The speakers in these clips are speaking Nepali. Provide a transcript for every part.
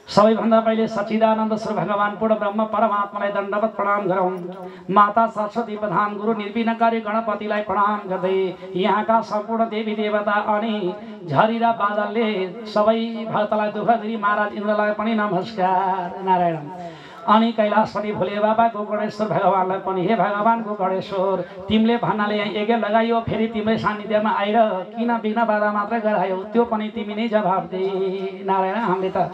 सबैभन्दा पहिले सच्चिदानन्द स्वरूप भगवान पूर्ण ब्रह्म परमात्मालाई दण्डवत प्रणाम गरौँ। माता सरस्वती प्रधान गुरु निर्विघ्नकारी गणपतिलाई प्रणाम गर्दै यहाँका सम्पूर्ण देवी देवता अनि झरी र बादलले सबै भक्तलाई दुःख दिरी महाराज इन्द्रलाई पनि नमस्कार नारायण। अनि कैलाशपति भोले बाबा गोकर्णेश्वर भगवानलाई पनि हे भगवान गोकर्णेश्वर तिमीले भन्नाले यहाँ यज्ञ लगाइयो फेरि तिम्रै सान्निध्यमा आएर किन विघ्न बाधा मात्रै गरायो त्यो पनि तिमी नै जवाब दे नारायण। हामीले त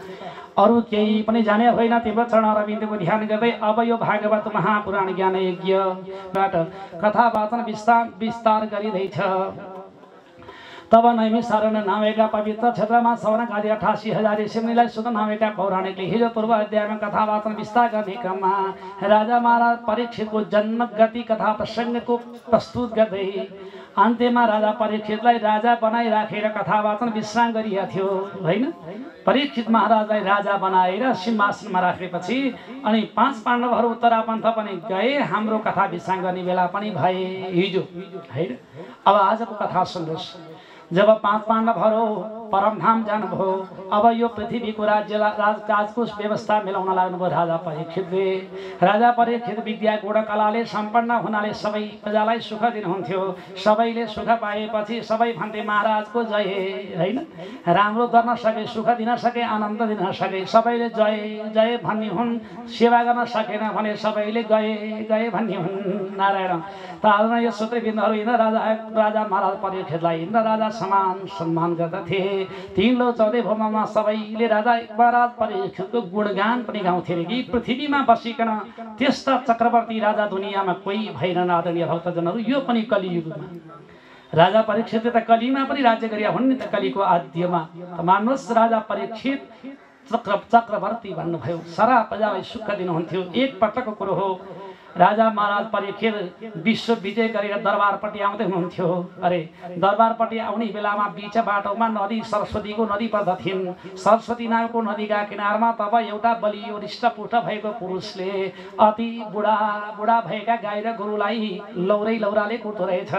अरू केही पनि जाने होइन तिम्रो चरण अरविन्दको ध्यान गर्दै अब यो भागवत महापुराण ज्ञान यज्ञबाट कथा वाचन विस्तार गरिँदैछ। तब नैमिषारण्य नामेका पवित्र क्षेत्रमा सौनक आदि 88,000 ऋषिमुनिलाई सुत नामेका पौराणिकले हिजो पूर्व अध्यायमा कथा वाचन विस्तार गर्ने क्रममा राजा महाराज परीक्षितको जन्म गति कथा प्रसङ्गको प्रस्तुत गर्दै अन्त्यमा राजा परीक्षितलाई राजा बनाइराखेर कथा वाचन विश्राम गरिएको थियो होइन। परीक्षित महाराजलाई राजा बनाएर सिंहासनमा राखेपछि अनि 5 पाण्डवहरू उत्तरापन्थ पनि गए। हाम्रो कथा विश्राम गर्ने बेला पनि भए हिजो होइन। अब आजको कथा सुन्नुहोस्। जब 5 पाण्डवहरू परमधाम जानुभयो अब यो पृथ्वीको राजको व्यवस्था मिलाउन लाग्नुभयो राजा परीक्षितले। राजा परीक्षित विद्या गुण कलाले सम्पन्न हुनाले सबै प्रजालाई सुख दिनुहुन्थ्यो। सबैले सुख पाएपछि सबै भन्थे महाराजको जय होइन। राम्रो गर्न सके सुख दिन सके आनन्द दिन सके सबैले जय जय भन्ने हुन्। सेवा गर्न सकेन भने सबैले गए गए भन्ने हुन् नारायण। त आज यो सूत्रबिन्दहरू हिँड्दा राजा महाराज परीक्षितलाई हिँड्दा राजा समान सम्मान गर्दथे। 3 लौ 14 भूममा सबैले राजा महाराज परीक्षितको गुणगान पनि गाउँथे कि पृथ्वीमा बसिकन त्यस्ता चक्रवर्ती राजा दुनियाँमा कोही भएनन्। आदरणीय भक्तजनहरू यो पनि कलियुगमा राजा परीक्षितले त कलीमा पनि राज्य गरे हुन् नि त। कलीको आद्यमा मान्नुहोस् राजा परीक्षित चक्रवर्ती भन्नुभयो। सारा प्रजालाई सुख दिनुहुन्थ्यो। एक पटकको कुरो हो राजा महाराज परीक्षित विश्व विजय गरेर दरबारपट्टि आउँदै हुनुहुन्थ्यो। अरे दरबारपट्टि आउने बेलामा बीच बाटोमा नदी सरस्वतीको नदी पर्दथिन्। सरस्वती नामको नदीका किनारमा तब एउटा बलियो हृष्टपुष्ट भएको पुरुषले अति बुढा भएका गाई र गोरुलाई लौराले कुट्दो रहेछ।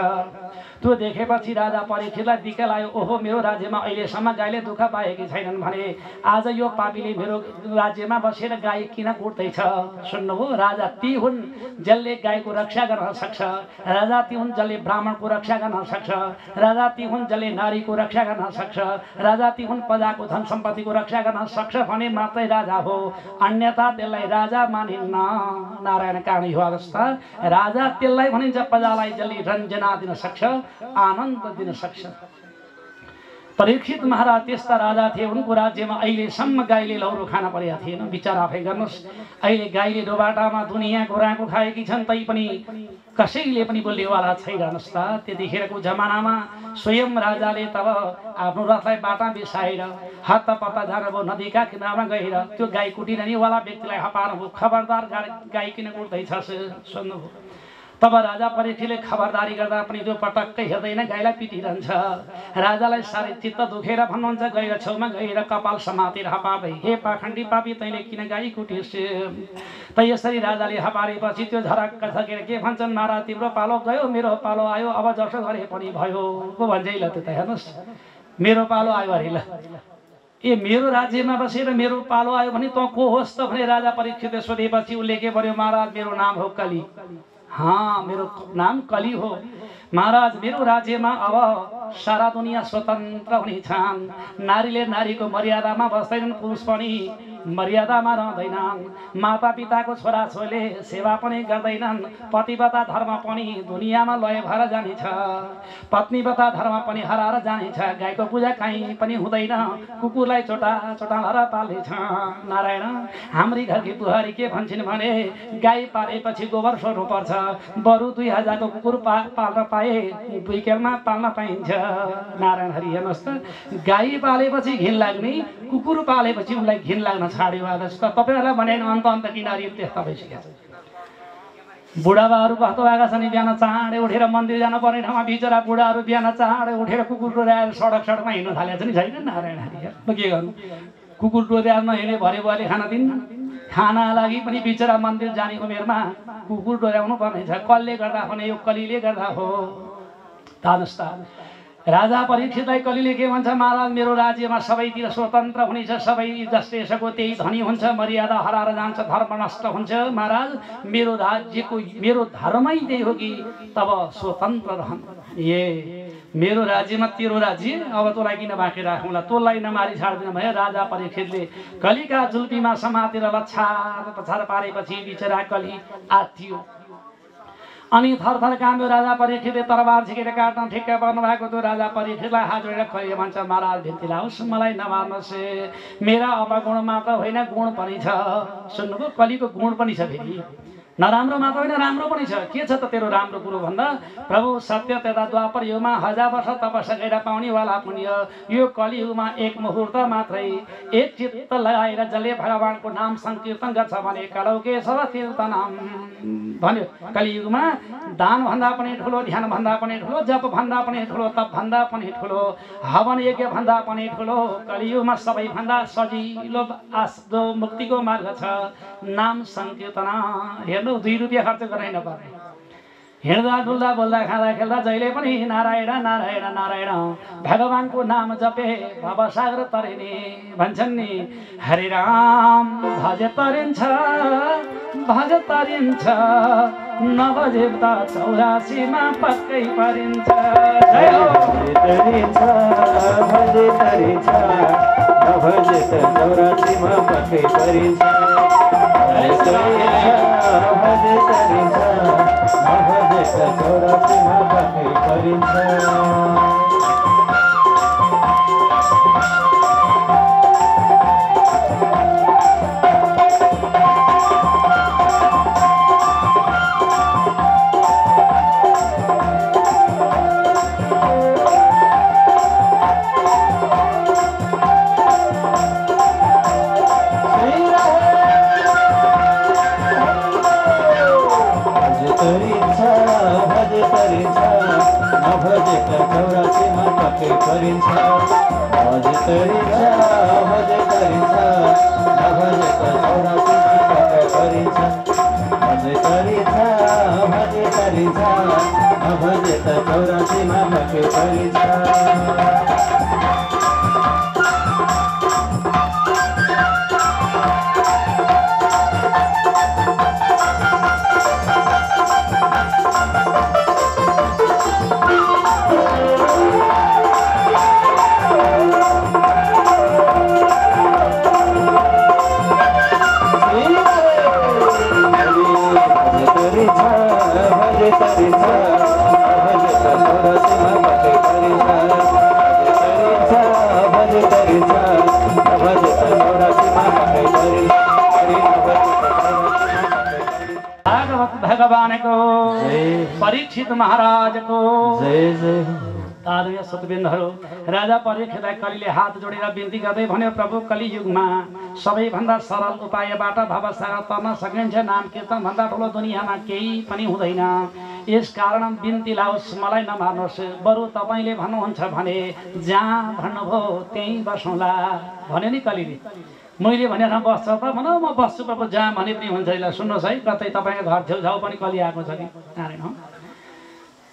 त्यो देखेपछि राजा परीक्षितलाई दिक्क लाग्यो। ओहो मेरो राज्यमा अहिलेसम्म गाईले दुःख पाएकी छैनन् भने आज यो पापीले मेरो राज्यमा बसेर गाई किन कुट्दैछ। सुन्नुभयो राजा ती हुन् जसले गाईको रक्षा गर्न सक्छ। राजा ती हुन् जसले ब्राह्मणको रक्षा गर्न सक्छ। राजा ती हुन् जसले नारीको रक्षा गर्न सक्छ। राजा ती हुन् प्रजाको धन सम्पत्तिको रक्षा गर्न सक्छ भने मात्रै राजा हो। अन्यथा त्यसलाई राजा मानिन्न नारायण। कारण यो अवस्था राजा त्यसलाई भनिन्छ प्रजालाई जसले रञ्जना दिन सक्छ आनन्द दिन सक्छ। परीक्षित महाराज त्यस्ता राजा थिए। उनको राज्यमा अहिलेसम्म गाईले लौरो खान परेका थिएन। विचार आफै गर्नुहोस्। अहिले गाईले दोबाटामा दुनियाँ घोराको खाएकी छन् तैपनि कसैले पनि बोल्नेवाला छैनस् त। त्यतिखेरको जमानामा स्वयं राजाले तब आफ्नो रथलाई बाटा बिसाएर हत्तपत्ता जानुभयो। नदीका किनारमा गएर त्यो गाई कुटिरहनेवाला व्यक्तिलाई हपार्नुभयो। खबरदार गाई किन कुट्दैछस् सुन्नुभयो। तब राजा परीक्षितले खबरदारी गर्दा पनि त्यो पटक्कै हेर्दैन गाईलाई पिटिरहन्छ। राजालाई साह्रै चित्त दुखेर भन्नुहुन्छ गएर छेउमा गएर कपाल समातेर हपार्दै हे पाखण्डी पापी तैँले किन गाई कुटिस्। त यसरी राजाले हपारेपछि त्यो झरक्क झकेर के भन्छन् महाराज तिम्रो पालो गयो मेरो पालो आयो अब जसो गरे पनि भयो पो भन्छ ल। त्यो त हेर्नुहोस् मेरो पालो आयो अरे ल। ए मेरो राज्यमा बसेर मेरो पालो आयो भने तँ को होस् त भने राजा परीक्षितले सोधेपछि उसले के भन्यो महाराज मेरो नाम हो कली। हाँ मेरो नाम कली हो महाराज। मेरो राज्यमा अब सारा दुनियाँ स्वतन्त्र हुनेछन्। नारीले नारीको मर्यादामा बस्दैनन्। पुरुष पनि मर्यादामा रहँदैनन्। माता पिताको छोराछोरीले सेवा पनि गर्दैनन्। पतिव्रता धर्म पनि दुनियाँमा लय भएर जानेछ। पत्नीव्रता धर्म पनि हराएर जानेछ। गाईको पूजा कहीँ पनि हुँदैन। कुकुरलाई चोटाएर पाल्नेछ नारायण। हाम्री घरकी बुहारी के भन्छन् भने गाई पालेपछि गोबर सोर्नुपर्छ। बरु 2000 को कुकुर पाल्न पाए 2 केलमा पाल्न पाइन्छ नारायण। हरि हेर्नुहोस् त गाई पालेपछि घिन लाग्ने कुकुर पालेपछि उनलाई घिन लाग्न छाड्यो। आज तपाईँहरूलाई भने अन्त किनारी त्यस्ता भइसकेको छ। बुढाबाहरू कस्तो भएका छन् बिहान चाँडै उठेर मन्दिर जानुपर्ने ठाउँमा बिचरा बुढाहरू बिहान चाँडै उठेर कुकुर डोर्याएर सडकमा हिँड्नु थालेको छ नि छैन नारायण। हरि के गर्नु कुकुर डोर्याएर नहिँडे भरे बुवाले खान दिन्न। खाना लागि पनि बिचरा मन्दिर जाने उमेरमा कुकुर डोर्याउनु पर्ने छ। कसले गर्दा भने यो कलीले गर्दा हो। तानस्ता राजा परीक्षितलाई कलिले के भन्छ महाराज मेरो राज्यमा सबैतिर स्वतन्त्र हुनेछ सबै जस्तै यसको त्यही धनी हुन्छ मर्यादा हराएर जान्छ धर्म नष्ट हुन्छ महाराज मेरो राज्यको मेरो धर्मै त्यही हो कि तब स्वतन्त्र रहन् मेरो राज्यमा तेरो राज्य अब तँलाई किन बाँकी राखौँला तँलाई नमारी छाड्दिन भयो राजा परीक्षितले कलिका जुल्पीमा समातेर लछार पछार पारेपछि बिचरा कलि आत्तियो अनि थरथर काम्यो राजा परीक्षितले तरबार झिकेर काट्न ठिक्क पर्नु भएको त्यो राजा परीक्षितलाई हात जोडेर कहिले भन्छ महाराज भिन्ती लाओस् मलाई नमार्नुहोस् मेरा अपगुण मात्र होइन गुण पनि छ सुन्नुभयो कलिको गुण पनि छ फेरि नराम्रो मात्र होइन राम्रो पनि छ के छ त तेरो राम्रो कुरो भन्दा प्रभु सत्य तथा द्वापर युगमा 1000 वर्ष तपस्या गरेर पाउनेवाला पुण्य यो कलियुगमा एक मुहुर्त मात्रै एक चित्त लगाएर जसले भगवानको नाम संकीर्तन गर्छ भने कलौके सब तीर्थ नाम भन्यो कलियुगमा दान भन्दा पनि ठुलो ध्यान भन्दा पनि ठुलो जप भन्दा पनि ठुलो तप भन्दा पनि ठुलो हवन यज्ञ भन्दा पनि ठुलो कलियुगमा सबैभन्दा सजिलो जो मुक्तिको मार्ग छ नाम संकीर्तन 2 रुपियाँ खर्च गराइ नपर्ने हिँड्दा डुल्दा बोल्दा खाँदा खेल्दा जहिले पनि नारायण नारायण नारायण भगवानको नाम जपे भवसागर तरिने भन्छन् नि हरे राम भज तरिन्छ नभजे त 84 मा पक्कै परिन्छ जय हो तरिन्छ भजे तरिन्छ नभजे त 84 मा पक्कै परिन्छ भजे तरिन्छ नभजे त 84 मा पक्कै परिन्छ परीक्षित महाराज को जय जय आदरणीय सतबिन्दहरू राजा परीक्षितलाई कलिले हात जोडेर बिन्ती गर्दै भन्यो प्रभु कलियुगमा सबैभन्दा सरल उपायबाट भवसागर तर्न सकिन्छ नाम कीर्तन भन्दा ठुलो दुनियाँमा केही पनि हुँदैन यसकारण बिन्ती लाओस् मलाई नमार्नुहोस् बरु तपाईँले भन्नुहुन्छ भने जहाँ भन्नुभयो त्यहीँ बसौँला भन्यो नि कलिले मैले भने बस्छ त भनौँ म बस्छु प्रभु जहाँ भने पनि हुन्छ ल सुन्नुहोस् है कतै तपाईँको घर छेउछाउ पनि कलि आएको छ कि नारायण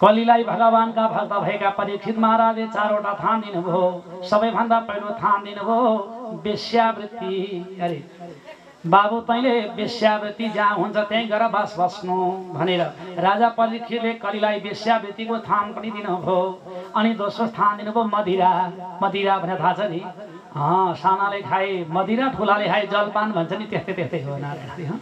कलिलाई भगवानका भक्त भएका परीक्षित महाराजले 4वटा थान दिनुभयो सबैभन्दा पहिलो थान दिनुभयो वेश्यावृत्ति अरे बाबु तैँले वेश्यावृत्ति जहाँ हुन्छ त्यहीँ गएर बस्नु भनेर राजा परीक्षितले कलिलाई वेश्यावृत्तिको थान पनि दिनुभयो अनि दोस्रो स्थान दिनुभयो मदिरा मदिरा भनेर थाहा छ नि सानाले खाए मदिरा ठुलाले खाए जलपान भन्छ नि त्यस्तै त्यस्तै हो नारायण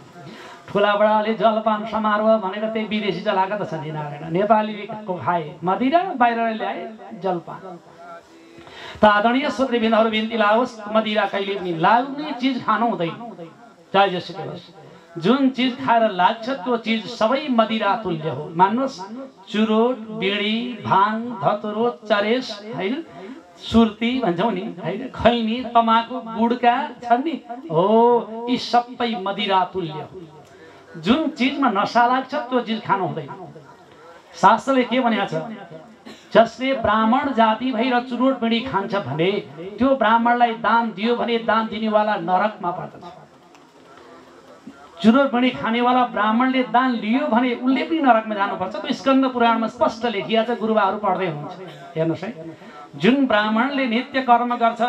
ठुला बडाले जलपान समारोह भनेर त्यही विदेशी चलाएको त छ नि नारायण नेपालीको खाए मदिरा बाहिर ल्याए जलपान त आदरणीय श्रोतृबिन्दहरू बिन्ती लाओस् मदिरा कहिले पनि लाग्ने चिज खानु हुँदैन चाहे जसुकै होस् जुन चिज खाएर लाग्छ त्यो चिज सबै मदिरा तुल्य हो मान्नुहोस् चुरोट बिडी भाङ धतुरो चरेस हैन सुर्ती भन्छौँ नि हैन खैनी तमाकु गुडका छन् नि हो यी सबै मदिरा तुल्य हो जुन चीजमा नशा लाग्छ त्यो चीज खानु हुँदैन शास्त्रले के भनेको छ जसले ब्राह्मण जाति भएर चुरोट बिडी खान्छ भने त्यो ब्राह्मणलाई दान दियो भने दान दिनेवाला नरकमा पर्दछ चुरोटमणि खानेवाला ब्राह्मणले दान लियो भने उसले पनि नरकमा जानुपर्छ। त्यो स्कन्द पुराणमा स्पष्ट लेखिया छ, गुरुबाहरू पढ्दै हुनुहुन्छ। हेर्नुहोस् है, जुन ब्राह्मणले नित्य कर्म गर्छ,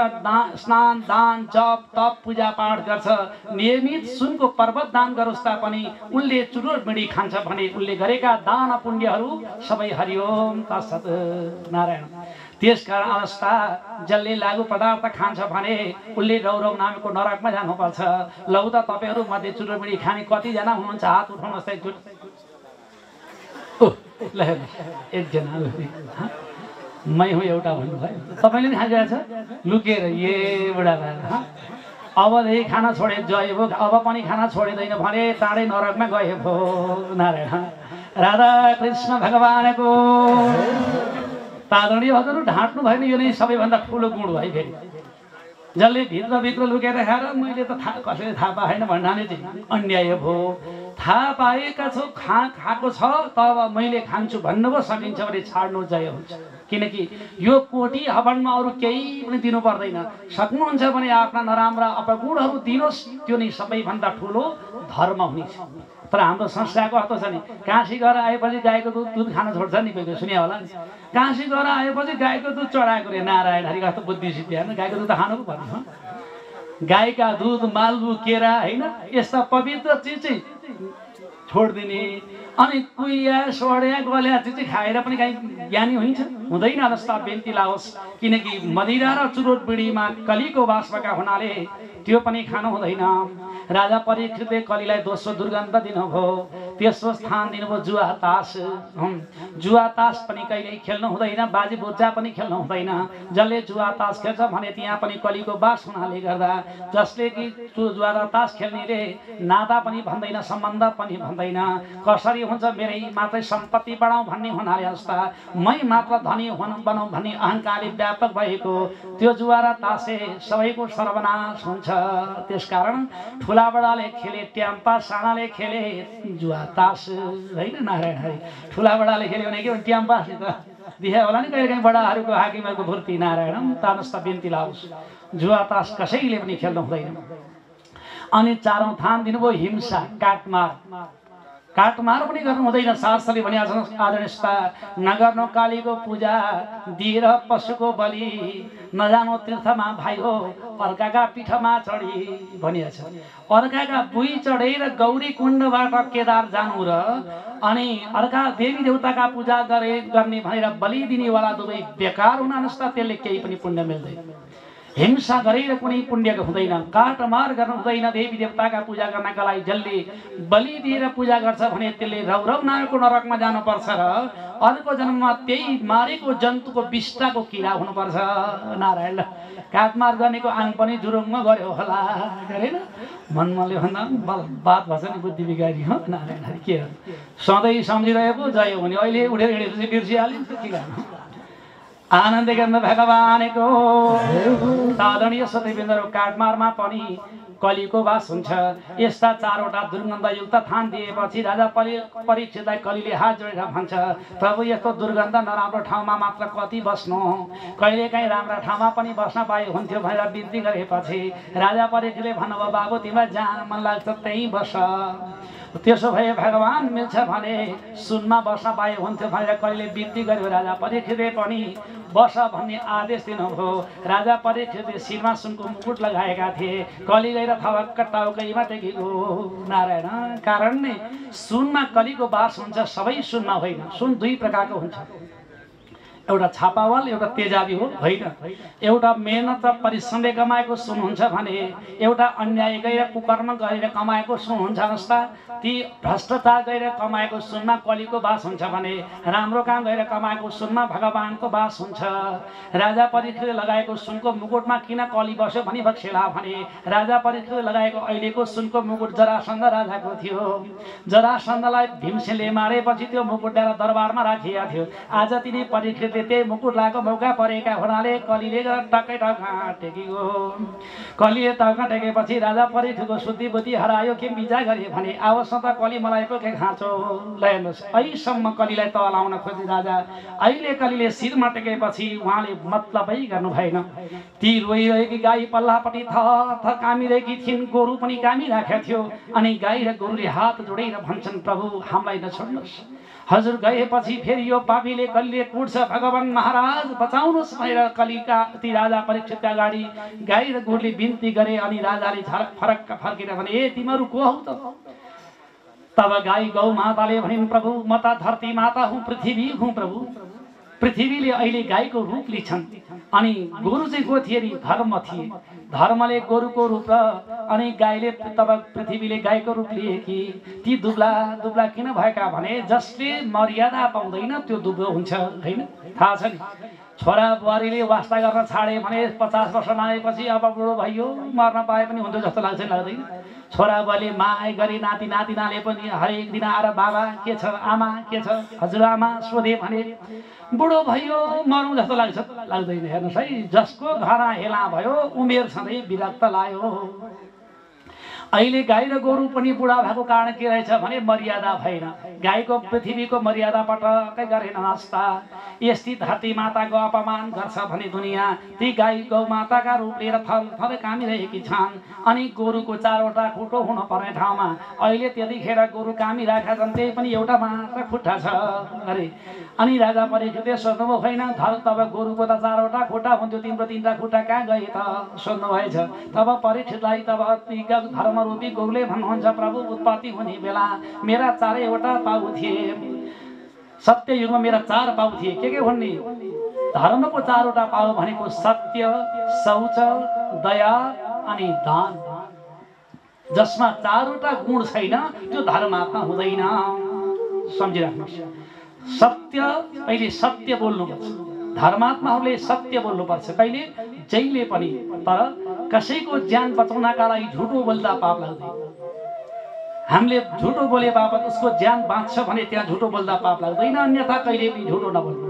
स्नान दान जप तप पूजा पाठ गर्छ, नियमित सुनको पर्वत दान गरोस् तापनि उनले चुरोटमणि खान्छ भने उनले गरेका दान पुण्यहरू सबै हरिओम तत्सत् नारायण। त्यसकारण अवस्था जसले लागु पदार्थ खान्छ भने उसले रौरव नामको नरकमा जानुपर्छ। लौ त तपाईँहरू मध्ये चुरोटमणि खाने कतिजना हुनुहुन्छ? हात उठाउनुहोस् त एकचोटि। ल एकजना मै हुँ एउटा भन्नुभयो। तपाईँले पनि खाइरहेको छ लुकेर, ए बुढा भएर अबदेखि खाना छोडे जय हो, अब पनि खाना छोडिँदैन भने टाढै नरकमा गए भो। नारायण राधा कृष्ण भगवानको तादरणीय हजुर ढाँट्नु भयो नि, यो नै सबैभन्दा ठुलो गुण भयो। फेरि जसले भित्रभित्र लुकेर खाएर मैले त कसैले थाहा पाएन भन्नाले चाहिँ अन्याय भयो। थाहा पाएका छौ खाएको छ तब मैले खान्छु भन्नुभयो सकिन्छ भने छाड्नु जय हुन्छ। किनकि यो कोटी हवनमा अरू केही पनि दिनु पर्दैन। सक्नुहुन्छ भने आफ्ना नराम्रा अपगुणहरू दिनुहोस्, त्यो नै सबैभन्दा ठुलो धर्म हुनेछ। तर हाम्रो संस्कारको कस्तो छ नि, काशी गएर आएपछि गाईको दुध खान छोड्छ नि, कोही सुन्यो होला नि। काशी गएर आएपछि गाईको दुध चढाएको रे, नारायण हरि कस्तो बुद्धि सिद्धि होइन, गाईको दुध त खानु पो पर्छ। गाईका दुध मालबु केरा होइन यस्ता पवित्र चिज चाहिँ छोडिदिने, अनि कुइया सोड्या गल्या चिज चाहिँ खाएर पनि गाई ज्ञानी हुन्छ हुँदैन। जस्ता बेन्ती लाओस्, किनकि मदिरा र चुरोट बिडीमा कलीको वास भएका हुनाले त्यो पनि खानु हुँदैन। राजा परीक्षितले कलीलाई दोस्रो दुर्गन्ध दिनुभयो, तेस्रो स्थान दिनुभयो जुवा तास। जुवा तास पनि कहिल्यै खेल्नु हुँदैन, बाजी बुज्जा पनि खेल्नु हुँदैन। जसले जुवा तास खेल्छ भने त्यहाँ पनि कलीको बास हुनाले गर्दा जसले कि जुवा र तास खेल्नेले नाता पनि भन्दैन, सम्बन्ध पनि भन्दैन। कसरी हुन्छ मेरै मात्रै सम्पत्ति बढाउँ भन्ने हुनाले जस्ता मै मात्र धनी बनाउँ भन्ने अहङ्कारले व्यापक भएको त्यो जुवा र तासले सबैको सर्वनाश हुन्छ। त्यसकारण ठुला बडाले खेले ट्याम्पा, सानाले खेले जुवा तास होइन। नारायण हरि ठुला बडाले खेल्यो भने के हो ट्याम्पा त दिए होला नि कहिले काहीँ बडाहरूको हाकिमहरूको फुर्ती। नारायण तानस्ता बिन्ती लाओस्, जुवा तास कसैले पनि खेल्नु हुँदैन। अनि चारौँ थान दिनुभयो हिंसा, काटमार। काटमार पनि गर्नु हुँदैन। शास्त्रले भनिया छ आदरणीयता नगर्नु कालीको पूजा, दिएर पशुको बलि, नजानु तीर्थमा भाइ हो अर्काका पीठमा चढी भनिया छ। अर्काका बुई चढेर गौरी कुण्डबाट केदार जानु र अनि अर्का देवी देवताका पूजा गर्ने भनेर बलि दिनेवाला दुवै बेकार हुन नस्ता, त्यसले केही पनि पुण्य मिल्दैन। हिंसा गरेर कुनै पुण्य हुँदैन, काटमार गर्नु हुँदैन। देवी देवताका पूजा गर्नका लागि जसले बलि दिएर पूजा गर्छ भने त्यसले रौरव नामको नरकमा जानुपर्छ र अर्को जन्ममा त्यही मारेको जन्तुको विष्टाको किरा हुनुपर्छ। नारायण काटमार गर्नेको आङ पनि जुरुङमा गऱ्यो होला, गरेन मनमले भन्दा बात भन्छ नि बुद्धि बिगारी हो। नारायण के हो सधैँ सम्झिरहेको जय हुने, अहिले उठेर हिँडेपछि बिर्सिहालिन्छ के गर्नु। आनन्द गर्न भगवानको तादरणीय सत्यबिन्दु काटमारमा पनि कलीको वास हुन्छ। यस्ता चारवटा दुर्गन्धयुक्त थान दिएपछि राजा परीक्षितलाई कलीले हात जोडेर भन्छ, प्रभु यस्तो दुर्गन्ध नराम्रो ठाउँमा मात्र कति बस्नु, कहिलेकाहीँ राम्रा ठाउँमा पनि बस्न पाए हुन्थ्यो भनेर बिन्ती गरेपछि राजा परीक्षितले भन्नुभयो, बाबु तिमीलाई जहाँ मन लाग्छ त्यहीँ बस। त्यसो भए भगवान मिल्छ भने सुनमा बस्न पाए हुन्थ्यो भनेर कहिले बिन्ती गर्यो। राजा परीक्षितले पनि बस भन्ने आदेश दिनुभयो। राजा परीक्षितले शिरमा सुनको मुकुट लगाएका थिए, कली गएर थवक्क टाउकैमा टेकेको। नारायण कारण नै सुनमा कलीको वास हुन्छ, सबै सुनमा होइन। सुन दुई प्रकारको हुन्छ, एउटा छापावाल एउटा तेजाबी हो होइन। एउटा मेहनत र परिश्रमले कमाएको सुन हुन्छ भने एउटा अन्याय गरेर कुकर्म गरेर कमाएको सुन हुन्छ। जस्ता ती भ्रष्टाचार गरेर कमाएको सुनमा कलीको वास हुन्छ भने राम्रो काम गरेर कमाएको सुनमा भगवानको वास हुन्छ। राजा परीक्षितले लगाएको सुनको मुकुटमा किन कली बस्यो भनी भक्सेला भने राजा परीक्षितले लगाएको अहिलेको सुनको मुकुट जरासन्ध राजाको थियो। जरासन्धलाई भीमसेनले मारेपछि त्यो मुकुट ल्याएर दरबारमा राखिएको थियो। आज तिनी परीक्षित परीक्षितले त्यही मुकुट लागेको मौका परेका हुनाले कलीले गएर टक्कै टाउका टेकेको। कलीले टाउका टेकेपछि राजा परीक्षितको शुद्धि बुद्धि हरायो। के विचार गरे भने आवश्यक त कली मलाई पो के खाँचो ल हेर्नुहोस्। अहिलेसम्म कलीलाई तल लाउन खोजे राजा, अहिले कलीले शिरमा टेकेपछि उहाँले मतलबै गर्नु भएन। ती रोइरहेकी गाई पल्लापट्टि थर कामिरहेकी थिइन्, गोरु पनि कामिराखेको थियो। अनि गाई र गोरुले हात जोडेर भन्छन्, प्रभु हामीलाई नछोड्नुहोस्। हजुर गएपछि फेरि यो पापीले कलीले कुट्छ, भगवान महाराज बचाउनुहोस् भनेर कलीका ती राजा परीक्षितका अगाडि गाई र गोरुले बिन्ती गरे। अनि राजाले फरक्क फर्केर भने, ए तिमीहरू को हौ त? तब गाई गौ माताले भनिन्, प्रभु म त धरती माता हुँ, पृथ्वी हुँ प्रभु। पृथ्वीले अहिले गाईको रूप लिन्छन् अनि गोरु चाहिँ को थिए? धर्म थिए। धर्मले गोरुको रूप र अनि गाईले तब पृथ्वीले गाईको रूप लिए कि ती दुब्ला दुब्ला किन भएका भने जसले मर्यादा पाउँदैन त्यो दुब्लो हुन्छ, हैन? थाहा छ नि। छोरा बुहारीले वास्ता गर्न छाडे भने 50 वर्ष नआएपछि अब बुढो भइयो, मर्न पाए पनि हुन्थ्यो जस्तो लाग्छ, लाग्दैन? छोरा बुहारीले माया गरी नाति नातिनाले पनि हरेक दिन आएर बाबा के छ, आमा के छ, हजुरआमा सोधे भने बुढो भइयो मरौँ जस्तो लाग्छ, लाग्दैन? हेर्नुहोस् है, जसको घर हेला भयो उमेर सधैँ विरक्त लाग्यो। अहिले गाई र गोरु पनि बुढा भएको कारण के रहेछ भने मर्यादा भएन। गाईको पृथ्वीको मर्यादा पटक्कै गरेन नास्ता। यस्ती धरती माताको अपमान गर्छ भने दुनियाँ ती गाई गौ माताका रूप लिएर थर कामिरहेकी छन्। अनि गोरुको 4वटा खुट्टो हुन पर्ने ठाउँमा अहिले त्यतिखेर गोरु कामिराखेका छन्, त्यही पनि एउटा मात्र खुट्टा छ अरे। अनि राजा परीक्षितले सोध्नुभयो, होइन तब गोरुको त 4वटा खुट्टा हुन्थ्यो, तिम्रो 3टा खुट्टा कहाँ गए त? सोध्नुभएछ। तब परीक्षितलाई तब धर्मरूपी गोरुले भन्नुहुन्छ, प्रभु उत्पत्ति हुने बेला मेरा 4वटा पाउ थिए। सत्य युगमा मेरा 4 पाउ थिए। के भन्ने? धर्मको 4वटा पाउ भनेको सत्य, शौच, दया अनि दान। जसमा 4वटा गुण छैन त्यो धर्मात्मा हुँदैन। सम्झिराख्नुहोस्। सत्य, पहिले सत्य बोल्नुपर्छ। धर्मात्माहरूले सत्य बोल्नुपर्छ कहिले? जहिले पनि। तर कसैको ज्यान बचाउनका लागि झुटो बोल्दा पाप लाग्दैन। हामीले झुटो बोले बापत उसको ज्यान बाँच्छ भने त्यहाँ झुटो बोल्दा पाप लाग्दैन, अन्यथा कहिले पनि झुटो नबोल्नु,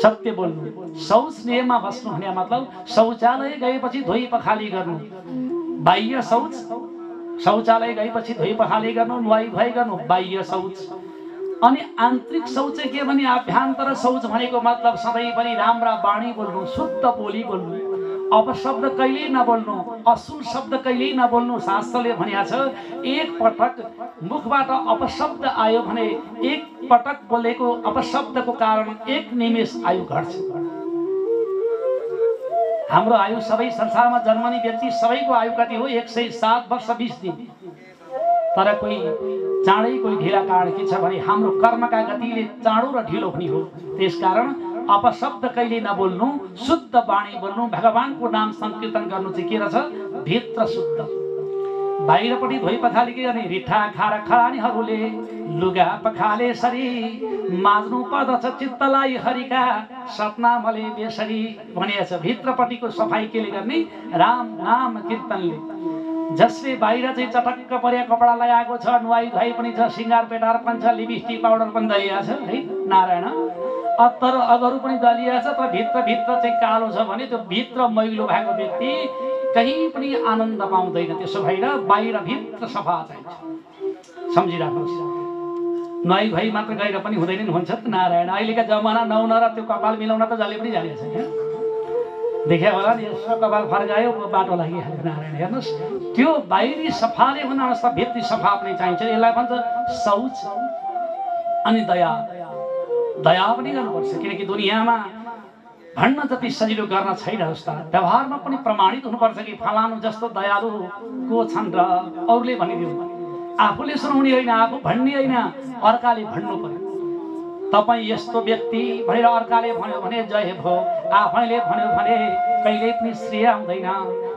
सत्य बोल्नु। शौच नियममा बस्नु भने मतलब शौचालय गएपछि धोइ पखाली गर्नु। बाह्य शौच, शौचालय गएपछि धोइ पखाली गर्नु, नुहाई धुवाई गर्नु, बाह्य शौच। अनि आन्तरिक शौच के भने आभ्यन्तर शौच भनेको मतलब सधैँभरि राम्रा बाणी बोल्नु, शुद्ध बोली बोल्नु, अपशब्द कहिल्यै नबोल्नु, असुर शब्द कहिल्यै नबोल्नु। शास्त्रले भनेको छ एक पटक मुखबाट अपशब्द आयो भने एक पटक बोलेको अपशब्दको कारण 1 निमेष आयु घट्छ। हाम्रो आयु सबै संसारमा जन्मने व्यक्ति सबैको आयु कति हो? 107 वर्ष 20 दिन। तर कोही चाँडै कोही ढिला कारण के छ भने हाम्रो कर्मका गतिले चाँडो र ढिलो पनि हो। त्यसकारण अपशब्द कहिले नबोल्नु, शुद्ध बाणी बोल्नु, भगवानको नाम संकीर्तन गर्नु चाहिँ के रहेछ? भित्र शुद्ध। बाहिरपट्टि धोइ पखाली गर्ने रिठा खारा खरानीहरूले लुगा पखाले सरी माझ्नु पर्दछ चित्तलाई हरिका सपना मले बेसरी भनेको छ। भित्रपट्टिको सफाई केले गर्ने? राम नाम कीर्तनले। जसले बाहिर चाहिँ चटक्क पर्या कपडा लगाएको छ, नुहाई धुवाई पनि छ, सिंगार पेटार पनि छ, लिपस्टिक पाउडर पनि दलिया छ, है नारायण, अत्तर अगरु पनि दलिया छ, तर भित्र चाहिँ कालो छ भने त्यो भित्र मैलो भएको व्यक्ति कहीँ पनि आनन्द पाउँदैन। त्यसो भएर बाहिर भित्र सफा चाहिन्छ। सम्झिराख्नुहोस्। नुहाई धुवाई मात्र गएर पनि हुँदैन, हुन्छ त नारायण। अहिलेका जमाना नहुन र त्यो कपाल मिलाउन त जसले पनि जानेको छ। देख्या होला नि, यसो कपाल फर्कायो बाटो लागिहाल्यो नारायण। हेर्नुहोस्, त्यो बाहिरी सफाले हुन भित्री सफा पनि चाहिन्छ। यसलाई भन्छ शौच अनि दया। दया पनि गर्नुपर्छ, किनकि दुनियाँमा भन्न जति सजिलो गर्न छैन जस्ता व्यवहारमा पनि प्रमाणित हुनुपर्छ कि फलानु जस्तो दयालु को छन् र अरूले भनिदियो। आफूले सुनाउने होइन, आफू भन्ने होइन, अर्काले भन्नु पर्यो। तपाईँ यस्तो व्यक्ति भनेर अर्काले भन्यो भने जय भो, आफैले भन्यो भने कहिल्यै पनि श्रेय आउँदैन।